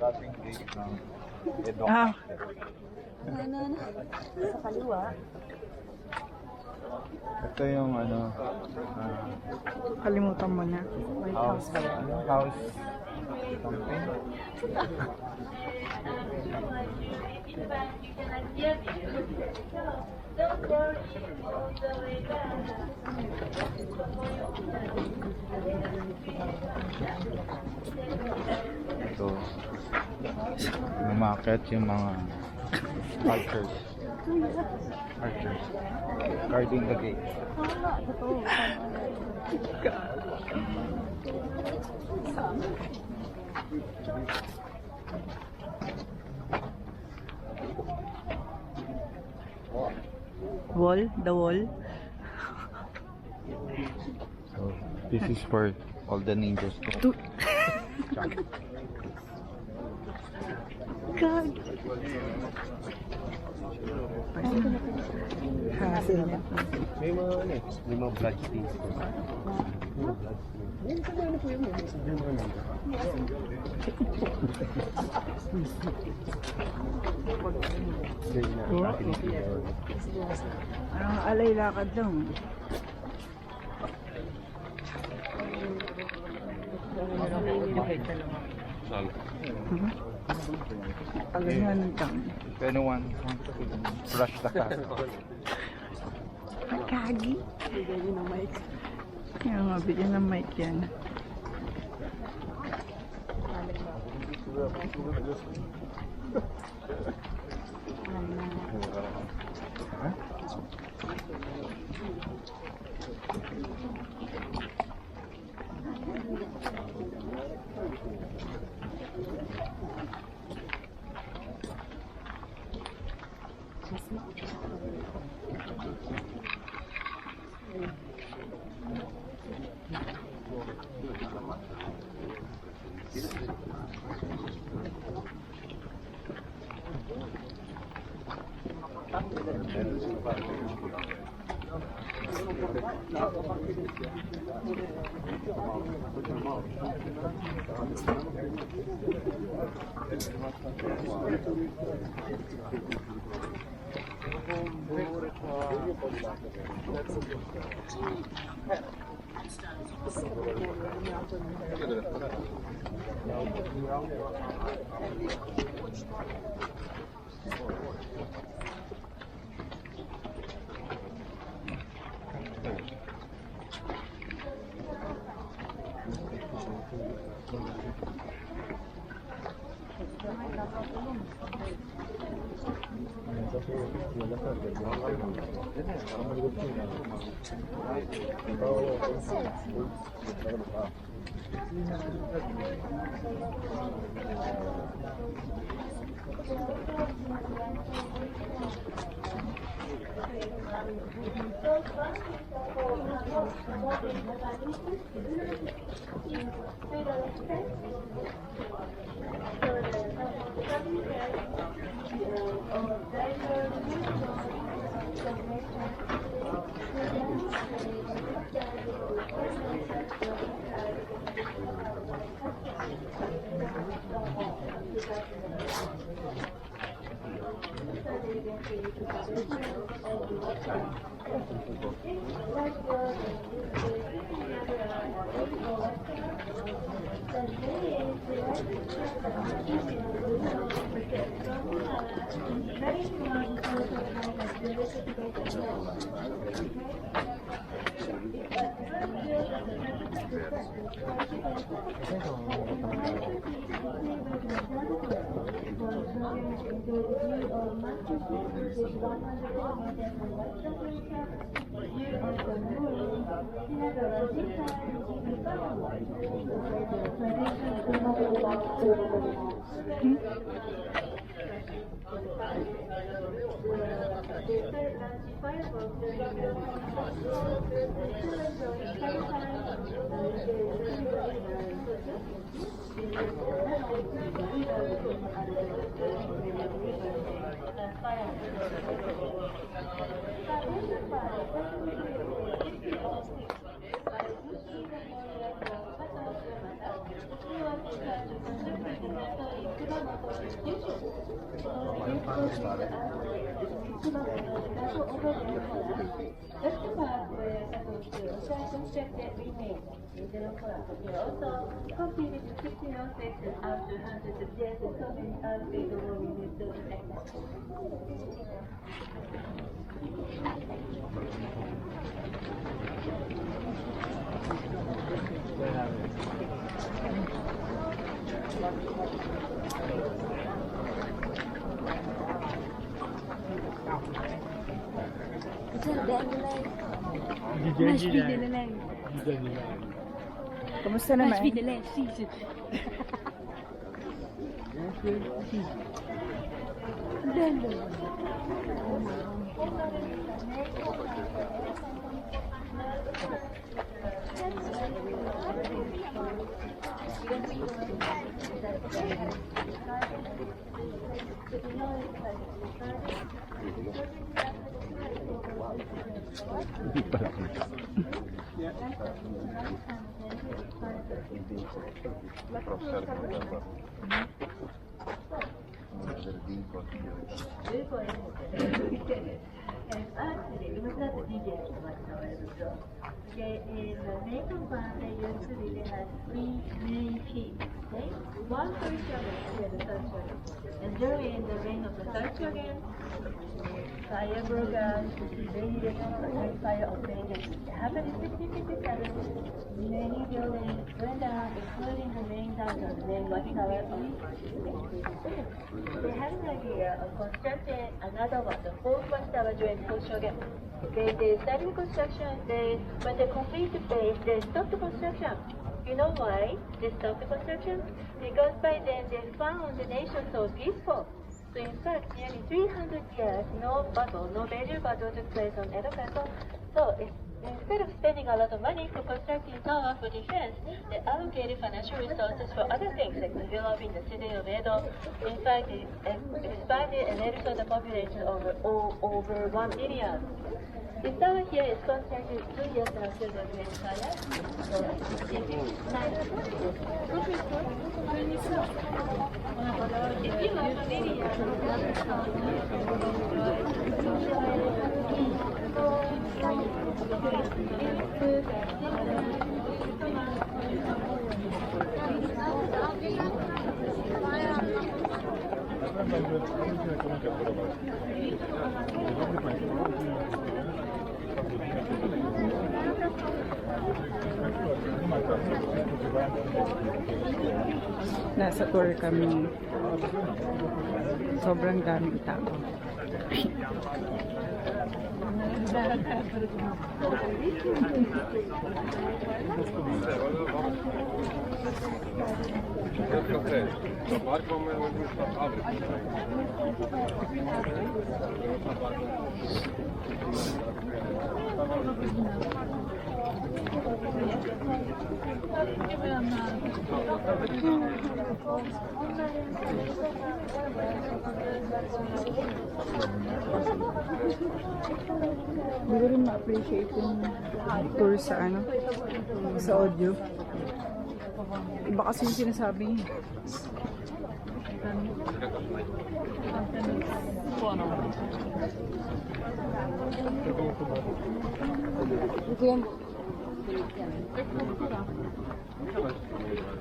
Dating gate ng Edo. Sa kaliwa. Ito yung ano, Kalimutan mo na. house something. Ito, lumakit yung mga archers guarding the gate. The wall. So this is for all the ninjas to God. Hassle niya. may mga blood stains. Alay lakad lang. Pagganyan lang. If anyone wants to brush the cat. Kagi. Bigyan niyo ng mic. Kaya nga, bigyan ng mic yan. Mas video na lang. Kamusta naman? Mas video na lang. Hindi pala. One third shogun, the third shogun. And during the reign of the third shogun, fire broke out, the fire of vengeance happened in 1657. Many buildings burned down, including the main town, the main watchtower of They had an idea of constructing another one, the fourth watchtower during the fourth shogun. They started construction, when they completed the base, they stopped the construction. You know why they stopped the construction? Because by then they found the nation so peaceful. So in fact, nearly 300 years, no battle, no major battle took place on Edo Castle. So instead of spending a lot of money for constructing tower for defense, they allocated financial resources for other things like developing the city of Edo. In fact, it expanded and Edo saw the population over 1 million. This tower here is constructed 2 years after the Great Fire. So, if you have Nasa tour kami. Sobrang daming tao. Hindi ko rin ma-appreciate yung tour sa sa audio. Iba kasi yung sinasabi niya.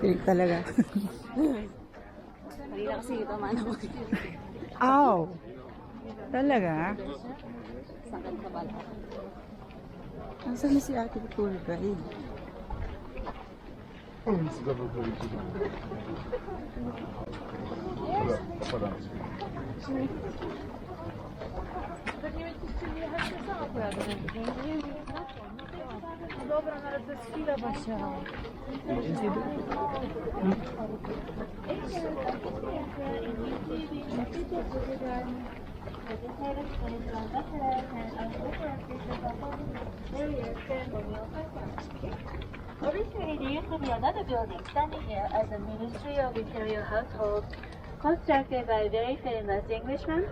Pilig talaga. kasi tama na ako. Aw! Talaga? Sakit sa bala. Nasaan na si ate tour guide? Dobra, ale to jest chwila Basia. Originally, there used to be another building standing here as a Ministry of Imperial Household, constructed by a very famous Englishman,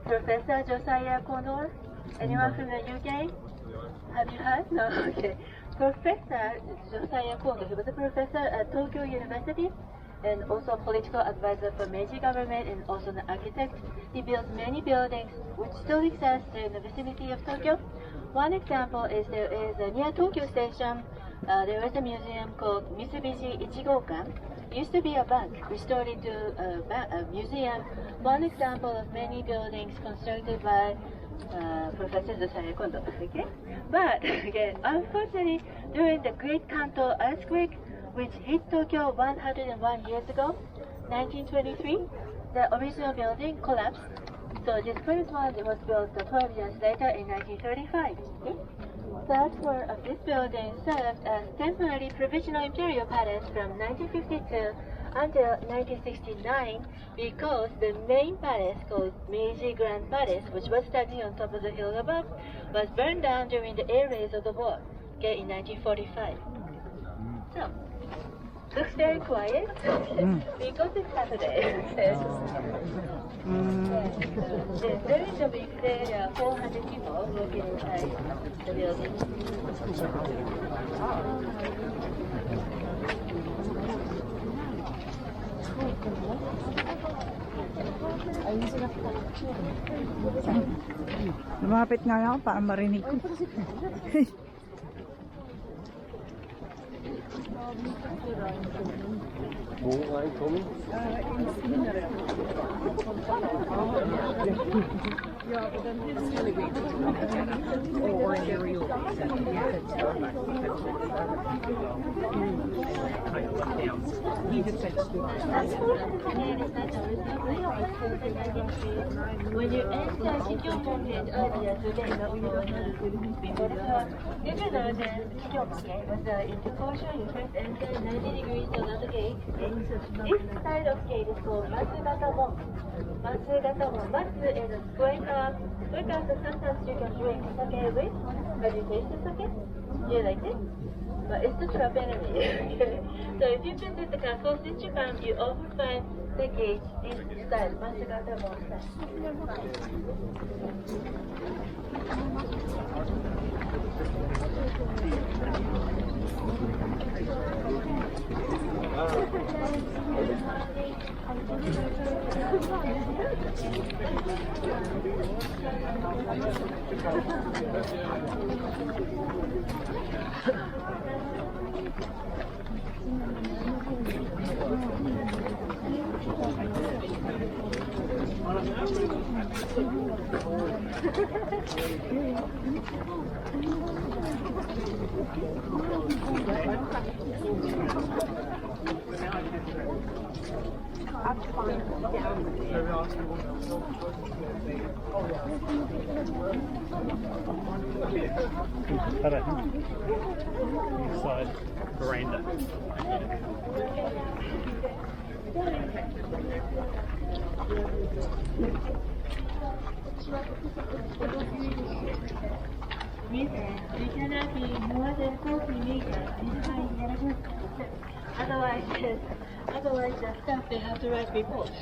Professor Josiah Condor. Anyone from the UK? Have you heard? No? Okay. Professor Josiah Kondo, he was a professor at Tokyo University and also a political advisor for Meiji government and also an architect. He built many buildings which still exist in the vicinity of Tokyo. One example is there is near Tokyo Station, there is a museum called Mitsubishi Ichigokan. It used to be a bank, restored into a museum. One example of many buildings constructed by Professor Josiah Kondo. Okay? But again, unfortunately, during the Great Kanto earthquake, which hit Tokyo 101 years ago, 1923, the original building collapsed. So this first one was built 12 years later in 1935. Okay? Third floor of this building served as temporary provisional imperial palace from 1952 until 1969 because the main palace called Meiji Grand Palace, which was standing on top of the hill above, was burned down during the air raids of the war, okay, in 1945. So, looks very quiet because it's Saturday. There is a big there are 400 people working inside the building. Lumapit nga lang ako para marinig ko. Yeah, but then it's really great. Or Imperial. He just said When you enter Shikyo-moke earlier today, before the talk, did you know that Shikyo-moke was into culture? You first enter 90 degrees to another gate. This side of gate is called Matsugata-mon. Matsugata-mon. Matsu is a square cup. Square cup, so sometimes you can drink sake with. Have you tasted sake? You like it? But it's the trap enemy. So if you visit the castles in Japan, you often find the gate in style, Matsugata-mon Side veranda. We cannot be more than 40 meters behind the other. Otherwise the staff they have to write reports.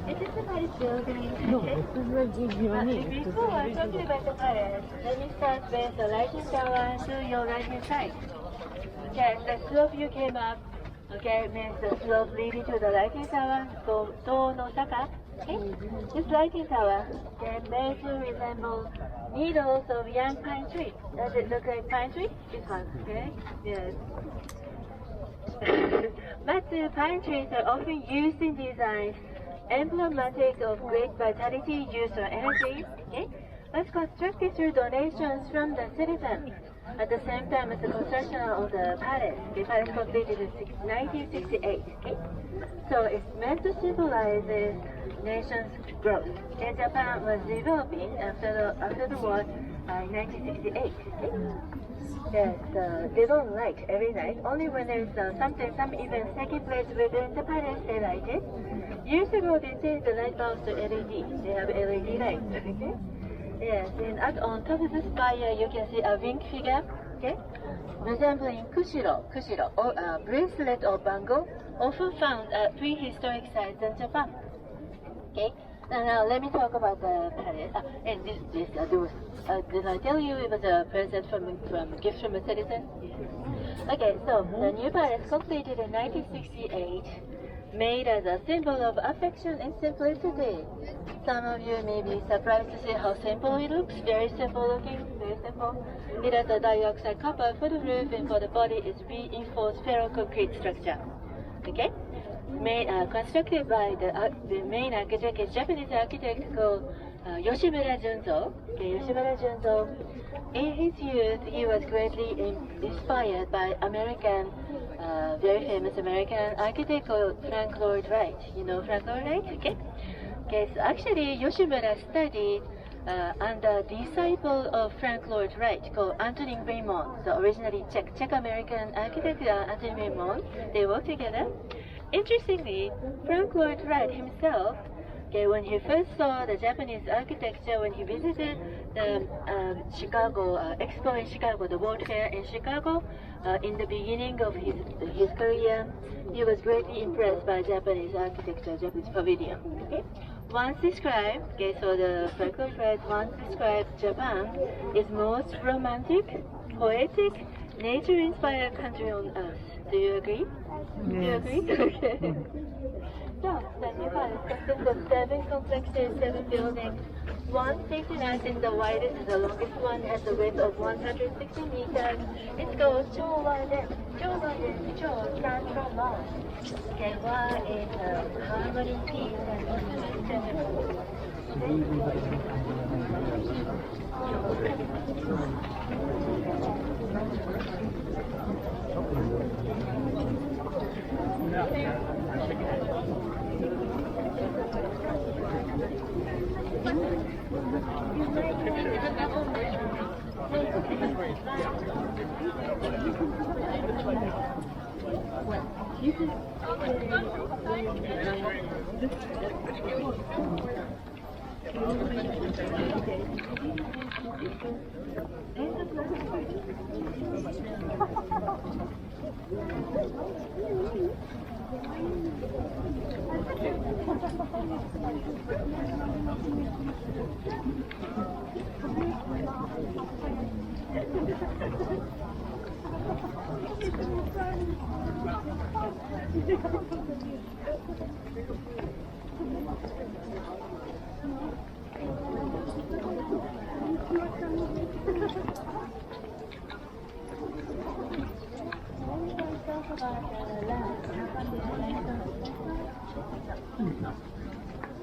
It is a Paris building. No, before talking about the Paris, let me start with the lighting tower to your right hand side. Okay, the slope you came up, okay, means the slope leading to the lighting tower, so no saka. Okay? Okay? This lighting tower can made to resemble needles of young pine tree. Does it look like pine tree? This one, okay? Yes. But pine trees are often used in designs emblematic of great vitality, youth, or energy. Okay? Was constructed through donations from the citizens. At the same time as the construction of the palace. The palace completed in 1968. Okay? So it's meant to symbolize the nation's growth. Okay? Japan was developing after the war in 1968. Okay? Yes, they don't light every night. Only when there's some events taking place within the palace, they light it. Years ago, they changed the light bulbs to LED. They have LED lights. Okay? Yes, and on top of the spire, you can see a winged figure. Okay? Resembling kushiro, or a bracelet or bangle, often found at prehistoric sites in Japan. Okay? Now let me talk about the palace. And did I tell you it was a present from a gift from a citizen? Okay, so the new palace completed in 1968, made as a symbol of affection and simplicity. Some of you may be surprised to see how simple it looks. Very simple looking, very simple. It has a dioxide copper for the roof, and for the body is reinforced ferroconcrete structure. Okay? Constructed by the main architect is Japanese architect called Yoshimura Junzo. Okay, Yoshimura Junzo. In his youth, he was greatly inspired by very famous American architect called Frank Lloyd Wright. You know Frank Lloyd Wright? Okay. Okay. So actually, Yoshimura studied under disciple of Frank Lloyd Wright called Anthony Raymond. So originally Czech American architect Anthony Raymond. They worked together. Interestingly, Frank Lloyd Wright himself, okay, when he first saw the Japanese architecture, when he visited the Chicago Expo in Chicago, the World Fair in Chicago, in the beginning of his career, he was greatly impressed by Japanese architecture, Japanese pavilion. Okay, once described, okay, so the Frank Lloyd Wright once described Japan is most romantic, poetic, nature-inspired country on earth. Do you agree? Do you agree? Okay. So, the new palace consists of 7 complexes, 7 buildings. 169 is the widest, the longest one has a width of 160 meters. It's called Chowaden. Chowaden, Cho stands for love. Okay, Wa is harmony, peace, and ultimate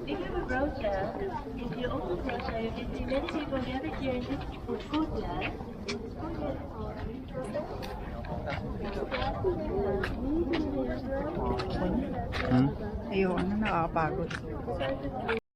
If you have a brochure, if you open the brochure, you can see many people gathered here in this courtyard. Ayoko na, nakakapagod.